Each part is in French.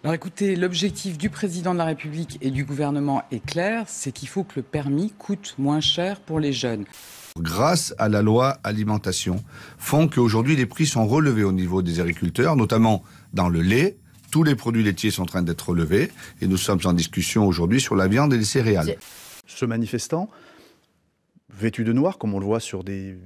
Alors écoutez, l'objectif du président de la République et du gouvernement est clair, c'est qu'il faut que le permis coûte moins cher pour les jeunes. Grâce à la loi alimentation, font qu'aujourd'hui les prix sont relevés au niveau des agriculteurs, notamment dans le lait. Tous les produits laitiers sont en train d'être relevés et nous sommes en discussion aujourd'hui sur la viande et les céréales. Ce manifestant, vêtu de noir, comme on le voit sur des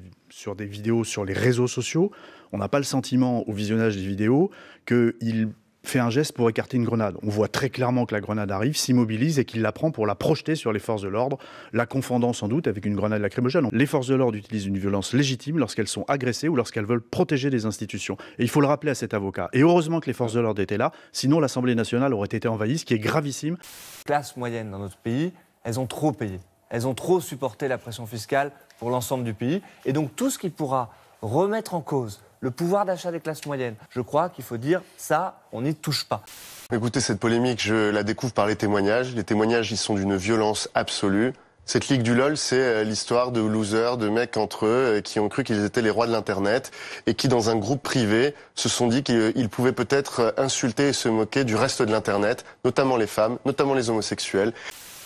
vidéos sur les réseaux sociaux, on n'a pas le sentiment au visionnage des vidéos qu'il fait un geste pour écarter une grenade. On voit très clairement que la grenade arrive, s'immobilise et qu'il la prend pour la projeter sur les forces de l'ordre, la confondant sans doute avec une grenade lacrymogène. Les forces de l'ordre utilisent une violence légitime lorsqu'elles sont agressées ou lorsqu'elles veulent protéger des institutions. Et il faut le rappeler à cet avocat. Et heureusement que les forces de l'ordre étaient là, sinon l'Assemblée nationale aurait été envahie, ce qui est gravissime. Les classes moyennes dans notre pays, elles ont trop payé. Elles ont trop supporté la pression fiscale pour l'ensemble du pays. Et donc tout ce qui pourra remettre en cause le pouvoir d'achat des classes moyennes, je crois qu'il faut dire ça, on n'y touche pas. Écoutez, cette polémique, je la découvre par les témoignages. Les témoignages, ils sont d'une violence absolue. Cette ligue du LOL, c'est l'histoire de losers, de mecs entre eux qui ont cru qu'ils étaient les rois de l'Internet et qui, dans un groupe privé, se sont dit qu'ils pouvaient peut-être insulter et se moquer du reste de l'Internet, notamment les femmes, notamment les homosexuels.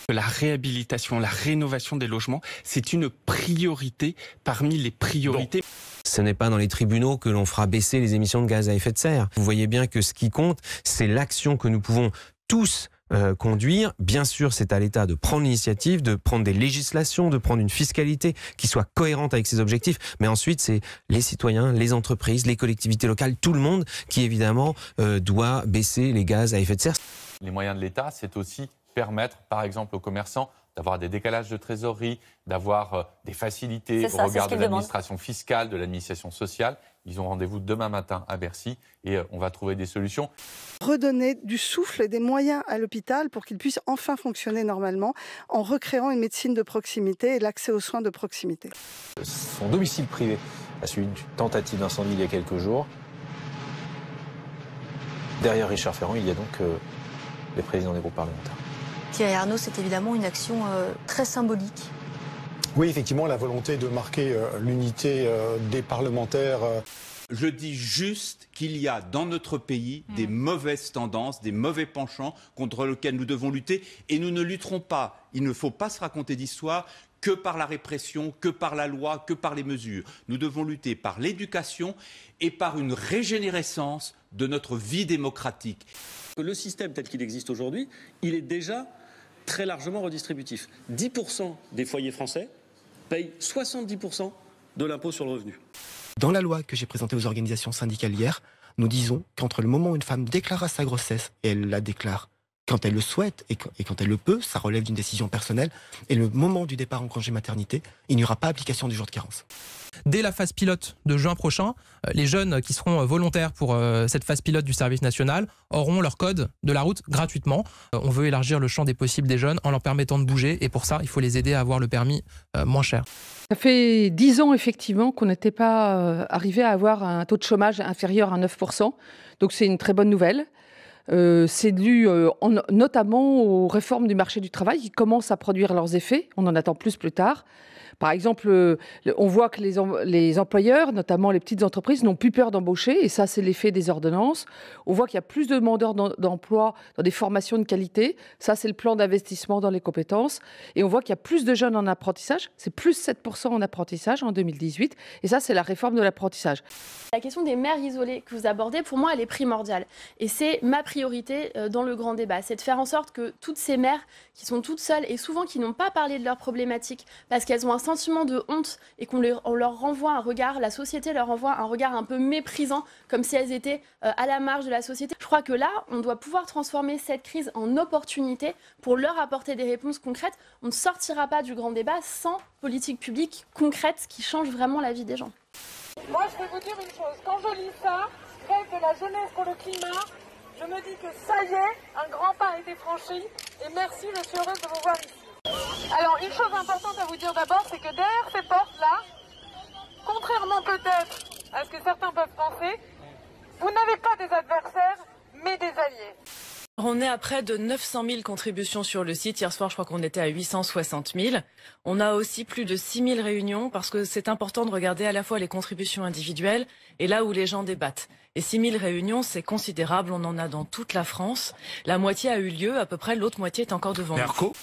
La réhabilitation, la rénovation des logements, c'est une priorité parmi les priorités. Ce n'est pas dans les tribunaux que l'on fera baisser les émissions de gaz à effet de serre. Vous voyez bien que ce qui compte, c'est l'action que nous pouvons tous conduire. Bien sûr, c'est à l'État de prendre l'initiative, de prendre des législations, de prendre une fiscalité qui soit cohérente avec ses objectifs. Mais ensuite, c'est les citoyens, les entreprises, les collectivités locales, tout le monde qui, évidemment, doit baisser les gaz à effet de serre. Les moyens de l'État, c'est aussi permettre, par exemple, aux commerçants d'avoir des décalages de trésorerie, d'avoir des facilités au regard de l'administration fiscale, de l'administration sociale. Ils ont rendez-vous demain matin à Bercy et on va trouver des solutions. Redonner du souffle et des moyens à l'hôpital pour qu'il puisse enfin fonctionner normalement en recréant une médecine de proximité et l'accès aux soins de proximité. Son domicile privé a subi une tentative d'incendie il y a quelques jours. Derrière Richard Ferrand, il y a donc les présidents des groupes parlementaires. Thierry Arnaud, c'est évidemment une action très symbolique. Oui, effectivement, la volonté de marquer l'unité des parlementaires. Je dis juste qu'il y a dans notre pays des mauvaises tendances, des mauvais penchants contre lesquels nous devons lutter. Et nous ne lutterons pas, il ne faut pas se raconter d'histoire, que par la répression, que par la loi, que par les mesures. Nous devons lutter par l'éducation et par une régénérescence de notre vie démocratique. Le système tel qu'il existe aujourd'hui, il est déjà très largement redistributif. 10% des foyers français payent 70% de l'impôt sur le revenu. Dans la loi que j'ai présentée aux organisations syndicales hier, nous disons qu'entre le moment où une femme déclara sa grossesse et elle la déclare quand elle le souhaite et quand elle le peut, ça relève d'une décision personnelle, et le moment du départ en congé maternité, il n'y aura pas application du jour de carence. Dès la phase pilote de juin prochain, les jeunes qui seront volontaires pour cette phase pilote du service national auront leur code de la route gratuitement. On veut élargir le champ des possibles des jeunes en leur permettant de bouger, et pour ça, il faut les aider à avoir le permis moins cher. Ça fait 10 ans effectivement qu'on n'était pas arrivé à avoir un taux de chômage inférieur à 9%, donc c'est une très bonne nouvelle. C'est dû notamment aux réformes du marché du travail qui commencent à produire leurs effets. On en attend plus tard. Par exemple, on voit que les employeurs, notamment les petites entreprises, n'ont plus peur d'embaucher, et ça, c'est l'effet des ordonnances. On voit qu'il y a plus de demandeurs d'emploi dans des formations de qualité. Ça, c'est le plan d'investissement dans les compétences. Et on voit qu'il y a plus de jeunes en apprentissage. C'est plus 7% en apprentissage en 2018. Et ça, c'est la réforme de l'apprentissage. La question des mères isolées que vous abordez, pour moi, elle est primordiale. Et c'est ma priorité dans le grand débat. C'est de faire en sorte que toutes ces mères qui sont toutes seules et souvent qui n'ont pas parlé de leurs problématiques parce qu'elles ont un sentiment de honte et qu'on leur renvoie un regard, la société leur renvoie un regard un peu méprisant, comme si elles étaient à la marge de la société. Je crois que là, on doit pouvoir transformer cette crise en opportunité pour leur apporter des réponses concrètes. On ne sortira pas du grand débat sans politique publique concrète qui change vraiment la vie des gens. Moi, je vais vous dire une chose. Quand je lis ça, grève de la jeunesse pour le climat, je me dis que ça y est, un grand pas a été franchi. Et merci, je suis heureuse de vous voir ici. Alors, une chose importante à vous dire d'abord, c'est que derrière ces portes-là, contrairement peut-être à ce que certains peuvent penser, vous n'avez pas des adversaires, mais des alliés. On est à près de 900 000 contributions sur le site. Hier soir, je crois qu'on était à 860 000. On a aussi plus de 6 000 réunions parce que c'est important de regarder à la fois les contributions individuelles et là où les gens débattent. Et 6 000 réunions, c'est considérable. On en a dans toute la France. La moitié a eu lieu, à peu près l'autre moitié est encore devant nous.